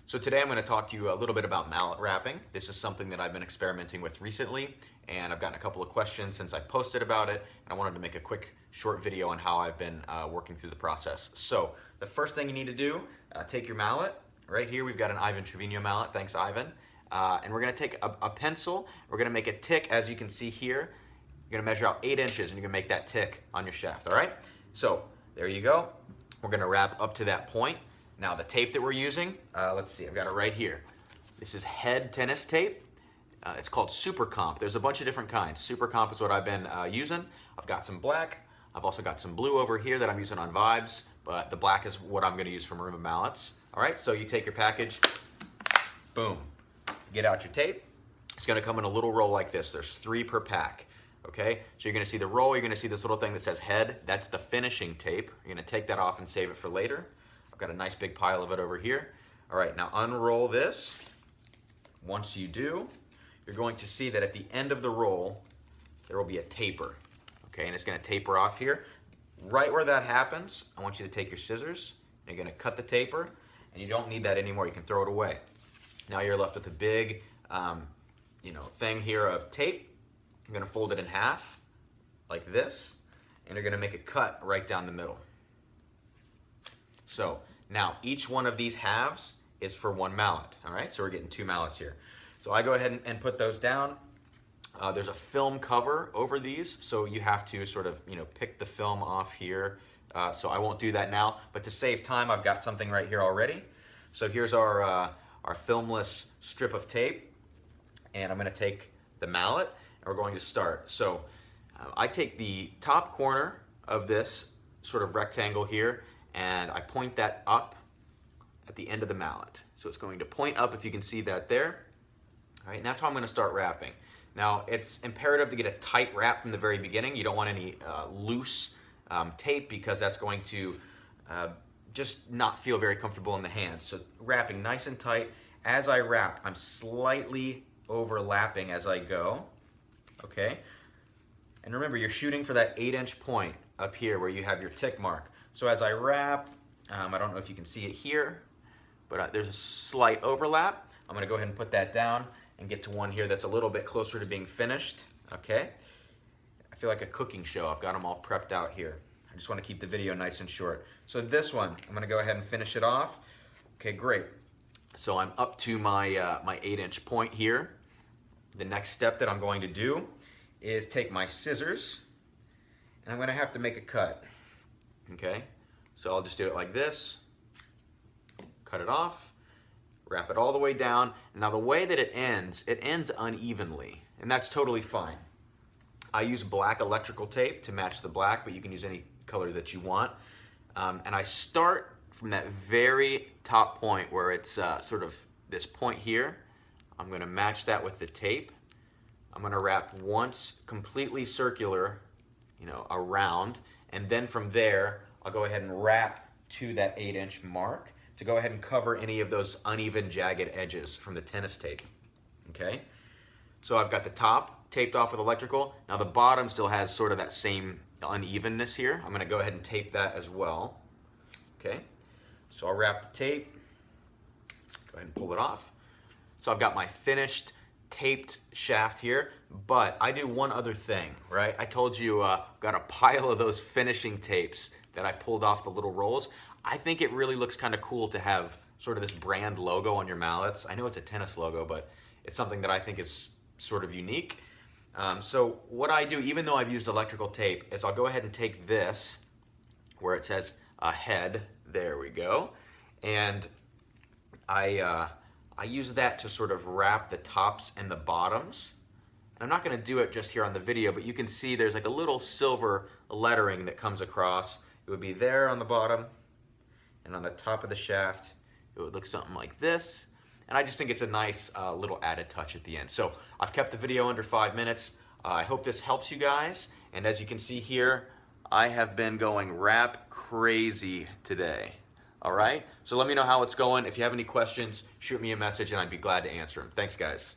So today I'm going to talk to you a little bit about mallet wrapping. This is something that I've been experimenting with recently, and I've gotten a couple of questions since I posted about it, and I wanted to make a quick short video on how I've been working through the process. So the first thing you need to do, take your mallet. Right here we've got an Ivan Trevino mallet, thanks Ivan. And we're going to take a pencil, we're going to make a tick as you can see here. You're going to measure out 8 inches and you're going to make that tick on your shaft, all right? So there you go. We're going to wrap up to that point. Now the tape that we're using, let's see, I've got it right here. This is head tennis tape. It's called Super Comp. There's a bunch of different kinds. Super Comp is what I've been using. I've got some black. I've also got some blue over here that I'm using on Vibes, but the black is what I'm going to use for marimba mallets. All right, so you take your package, boom, get out your tape. It's going to come in a little roll like this. There's 3 per pack. Okay, so you're going to see the roll. You're going to see this little thing that says head. That's the finishing tape. You're going to take that off and save it for later. I've got a nice big pile of it over here. All right, now unroll this. Once you do, you're going to see that at the end of the roll, there will be a taper. Okay, and it's going to taper off here. Right where that happens, I want you to take your scissors. You're going to cut the taper, and you don't need that anymore. You can throw it away. Now you're left with a big, thing here of tape. You're going to fold it in half, like this, and you're going to make a cut right down the middle. So now each one of these halves is for 1 mallet, all right? So we're getting 2 mallets here. So I go ahead and put those down. There's a film cover over these, so you have to sort of, pick the film off here. So I won't do that now, but to save time, I've got something right here already. So here's our filmless strip of tape, and I'm gonna take the mallet, and we're going to start. So I take the top corner of this sort of rectangle here, and I point that up at the end of the mallet. So it's going to point up, if you can see that there. All right, and that's how I'm going to start wrapping. Now, it's imperative to get a tight wrap from the very beginning. You don't want any loose tape, because that's going to just not feel very comfortable in the hands. So wrapping nice and tight. As I wrap, I'm slightly overlapping as I go, okay? And remember, you're shooting for that 8-inch point up here where you have your tick mark. So as I wrap, I don't know if you can see it here, but there's a slight overlap. I'm gonna go ahead and put that down and get to one here that's a little bit closer to being finished, okay? I feel like a cooking show. I've got them all prepped out here. I just wanna keep the video nice and short. So this one, I'm gonna go ahead and finish it off. Okay, great. So I'm up to my, my 8-inch point here. The next step that I'm going to do is take my scissors, and I'm gonna have to make a cut. Okay, so I'll just do it like this, cut it off, wrap it all the way down. Now the way that it ends unevenly, and that's totally fine. I use black electrical tape to match the black, but you can use any color that you want. And I start from that very top point where it's sort of this point here. I'm gonna match that with the tape. I'm gonna wrap once completely circular, around, and then from there, I'll go ahead and wrap to that 8-inch mark to go ahead and cover any of those uneven, jagged edges from the tennis tape, okay? So I've got the top taped off with electrical. Now the bottom still has sort of that same unevenness here. I'm gonna go ahead and tape that as well, okay? So I'll wrap the tape, go ahead and pull it off. So I've got my finished taped shaft here, but I do one other thing, right? I told you got a pile of those finishing tapes that I pulled off the little rolls. I think it really looks kind of cool to have sort of this brand logo on your mallets. I know it's a tennis logo, but it's something that I think is sort of unique. So what I do, even though I've used electrical tape, is I'll go ahead and take this where it says head, there we go, and I use that to sort of wrap the tops and the bottoms. And I'm not gonna do it just here on the video, but you can see there's like a little silver lettering that comes across. It would be there on the bottom, and on the top of the shaft, it would look something like this. And I just think it's a nice little added touch at the end. So I've kept the video under 5 minutes. I hope this helps you guys. And as you can see here, I have been going wrap crazy today. All right, so let me know how it's going. If you have any questions, shoot me a message and I'd be glad to answer them. Thanks, guys.